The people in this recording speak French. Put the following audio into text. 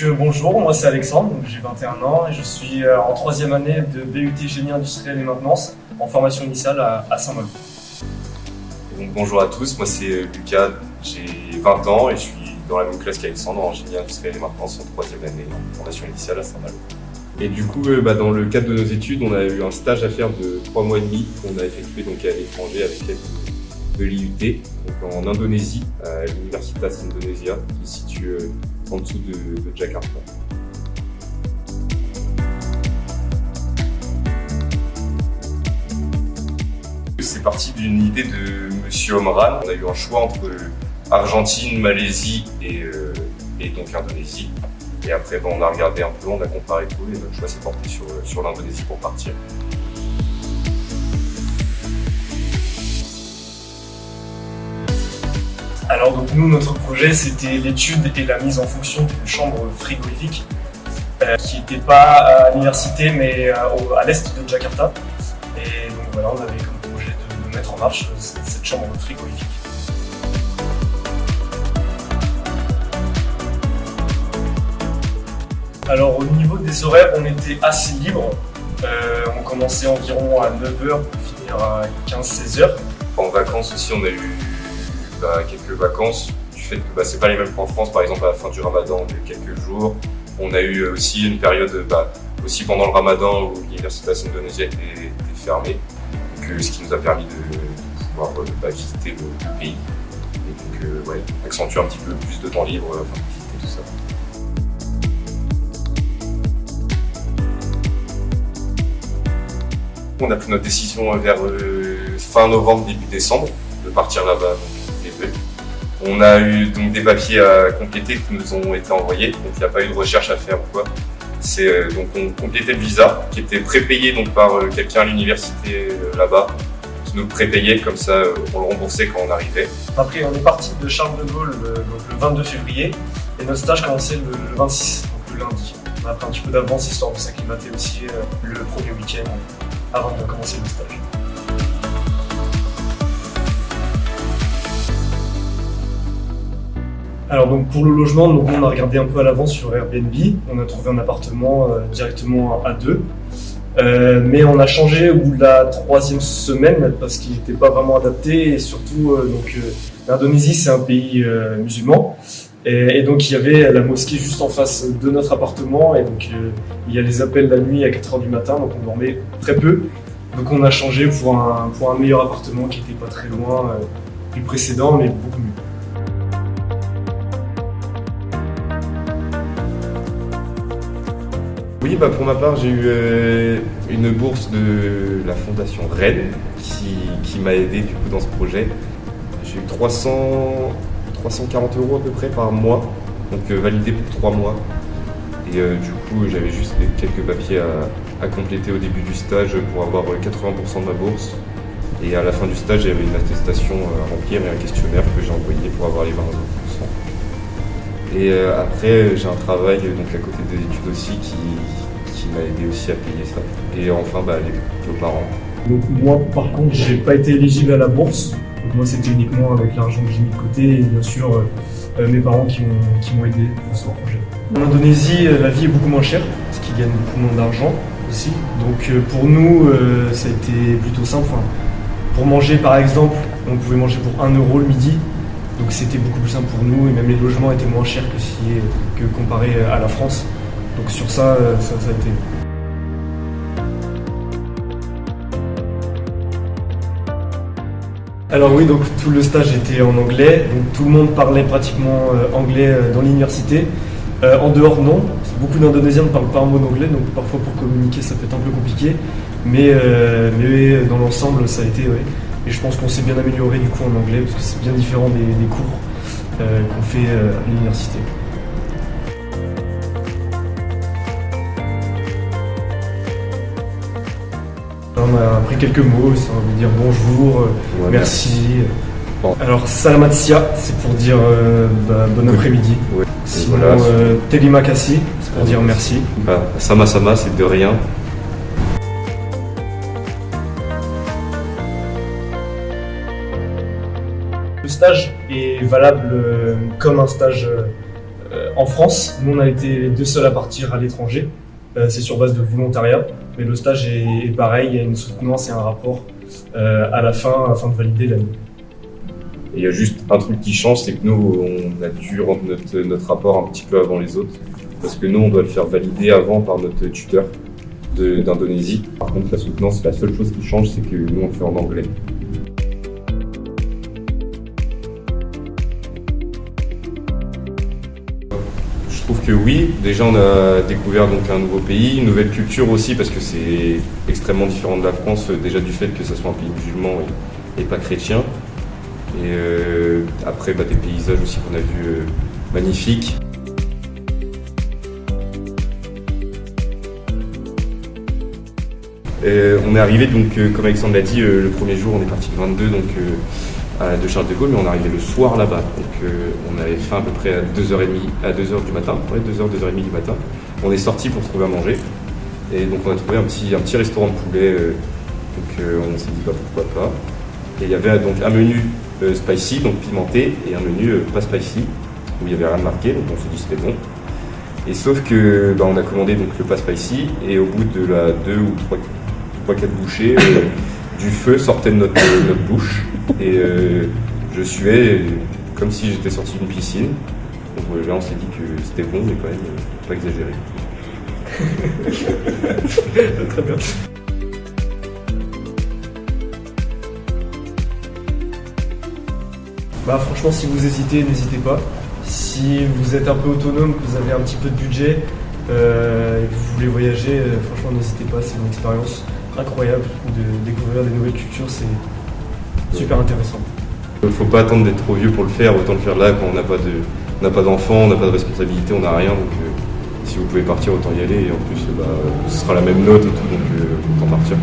Bonjour, moi c'est Alexandre, donc j'ai 21 ans et je suis en troisième année de BUT Génie industriel et maintenance en formation initiale à Saint-Malo. Bonjour à tous, moi c'est Lucas, j'ai 20 ans et je suis dans la même classe qu'Alexandre en génie industriel et maintenance en troisième année en formation initiale à Saint-Malo. Et du coup, dans le cadre de nos études, on a eu un stage à faire de 3 mois et demi qu'on a effectué donc, à l'étranger avec l'aide de l'IUT, donc en Indonésie, à l'Universitas Indonesia, qui se situe en dessous de Jakarta. C'est parti d'une idée de Monsieur Omran. On a eu un choix entre Argentine, Malaisie et donc Indonésie. Et après, on a regardé un peu, on a comparé tout et notre choix s'est porté sur l'Indonésie pour partir. Alors donc nous, notre projet, c'était l'étude et la mise en fonction d'une chambre frigorifique qui n'était pas à l'université mais à l'est de Jakarta. Et donc voilà, on avait comme projet de mettre en marche cette chambre frigorifique. Alors au niveau des horaires, on était assez libre. On commençait environ à 9h pour finir à 15-16h. En vacances aussi, on a eu quelques vacances du fait que c'est pas les mêmes qu'en France. Par exemple, à la fin du Ramadan, on a eu quelques jours. On a eu aussi une période, aussi pendant le Ramadan, où l'Universitas Indonesia était fermée, ce qui nous a permis de pouvoir visiter le pays et donc accentuer un petit peu plus de temps libre, visiter tout ça. On a pris notre décision vers fin novembre, début décembre, de partir là-bas. On a eu donc des papiers à compléter qui nous ont été envoyés, donc il n'y a pas eu de recherche à faire ou quoi. Donc on complétait le visa qui était prépayé donc par quelqu'un à l'université là-bas, qui nous prépayait, comme ça on le remboursait quand on arrivait. Après on est parti de Charles de Gaulle le 22 février et notre stage commençait le 26, donc le lundi. On a pris un petit peu d'avance histoire de s'acclimater aussi le premier week-end avant de commencer le stage. Alors donc pour le logement, on a regardé un peu à l'avance sur Airbnb, on a trouvé un appartement directement à deux, mais on a changé au bout de la troisième semaine parce qu'il n'était pas vraiment adapté et surtout l'Indonésie c'est un pays musulman et donc il y avait la mosquée juste en face de notre appartement et donc il y a les appels la nuit à 4h du matin donc on dormait très peu, donc on a changé pour un meilleur appartement qui n'était pas très loin du précédent mais beaucoup mieux. Oui, pour ma part, j'ai eu une bourse de la fondation Rennes qui m'a aidé du coup dans ce projet. J'ai eu 340 € à peu près par mois, donc validé pour 3 mois. Et du coup, j'avais juste quelques papiers à compléter au début du stage pour avoir 80% de ma bourse. Et à la fin du stage, j'avais une attestation à remplir et un questionnaire que j'ai envoyé pour avoir les 20%. Et après, j'ai un travail donc à côté des études aussi qui m'a aidé aussi à payer ça. Et enfin, les parents. Donc moi, par contre, j'ai pas été éligible à la bourse. Donc moi, c'était uniquement avec l'argent que j'ai mis de côté et bien sûr mes parents qui m'ont aidé pour ce projet. En Indonésie, la vie est beaucoup moins chère parce qu'ils gagnent beaucoup moins d'argent aussi. Donc pour nous, ça a été plutôt simple. Pour manger, par exemple, on pouvait manger pour 1 € le midi. Donc c'était beaucoup plus simple pour nous et même les logements étaient moins chers que comparé à la France. Donc sur ça a été. Alors oui, donc tout le stage était en anglais, donc tout le monde parlait pratiquement anglais dans l'université. En dehors non, beaucoup d'Indonésiens ne parlent pas un mot d'anglais, donc parfois pour communiquer ça peut être un peu compliqué. Mais dans l'ensemble ça a été, oui. Et je pense qu'on s'est bien amélioré du coup en anglais parce que c'est bien différent des cours qu'on fait à l'université. On a appris quelques mots, ça veut dire bonjour, merci. Bon. Alors salamatsia, c'est pour dire bon après-midi. Ouais. Sinon terima kasih, c'est pour dire merci. Sama-sama, c'est de rien. Le stage est valable comme un stage en France. Nous, on a été les 2 seuls à partir à l'étranger. C'est sur base de volontariat, mais le stage est pareil, il y a une soutenance et un rapport à la fin afin de valider l'année. Et il y a juste un truc qui change, c'est que nous, on a dû rendre notre rapport un petit peu avant les autres, parce que nous, on doit le faire valider avant par notre tuteur d'Indonésie. Par contre, la soutenance, la seule chose qui change, c'est que nous, on le fait en anglais. Je trouve que oui, déjà on a découvert donc un nouveau pays, une nouvelle culture aussi, parce que c'est extrêmement différent de la France, déjà du fait que ce soit un pays musulman et pas chrétien. Et après, des paysages aussi qu'on a vus magnifiques. On est arrivé, donc, comme Alexandre l'a dit, le premier jour, on est parti le 22 de Charles de Gaulle, mais on est arrivé le soir là-bas. Donc on avait faim à peu près à 2h du matin. Ouais, 2h30 du matin. On est sorti pour trouver à manger. Et donc on a trouvé un petit restaurant de poulet. On s'est dit pourquoi pas. Et il y avait donc un menu spicy, donc pimenté, et un menu pas spicy, où il n'y avait rien de marqué, donc on s'est dit c'était bon. Et sauf que on a commandé donc le pas spicy, et au bout de la 2 ou 3-4 bouchées, du feu sortait de notre bouche, et je suais comme si j'étais sorti d'une piscine. Donc là on s'est dit que c'était bon, mais quand même pas exagéré. Très bien. Franchement, si vous hésitez, n'hésitez pas. Si vous êtes un peu autonome, que vous avez un petit peu de budget et que vous voulez voyager, franchement, n'hésitez pas. C'est une expérience incroyable de découvrir des nouvelles cultures. C'est super intéressant. Il ne faut pas attendre d'être trop vieux pour le faire. Autant le faire là quand on n'a pas d'enfants, on n'a pas de responsabilité, on n'a rien. Donc si vous pouvez partir, autant y aller. Et en plus, ce sera la même note et tout, donc autant partir.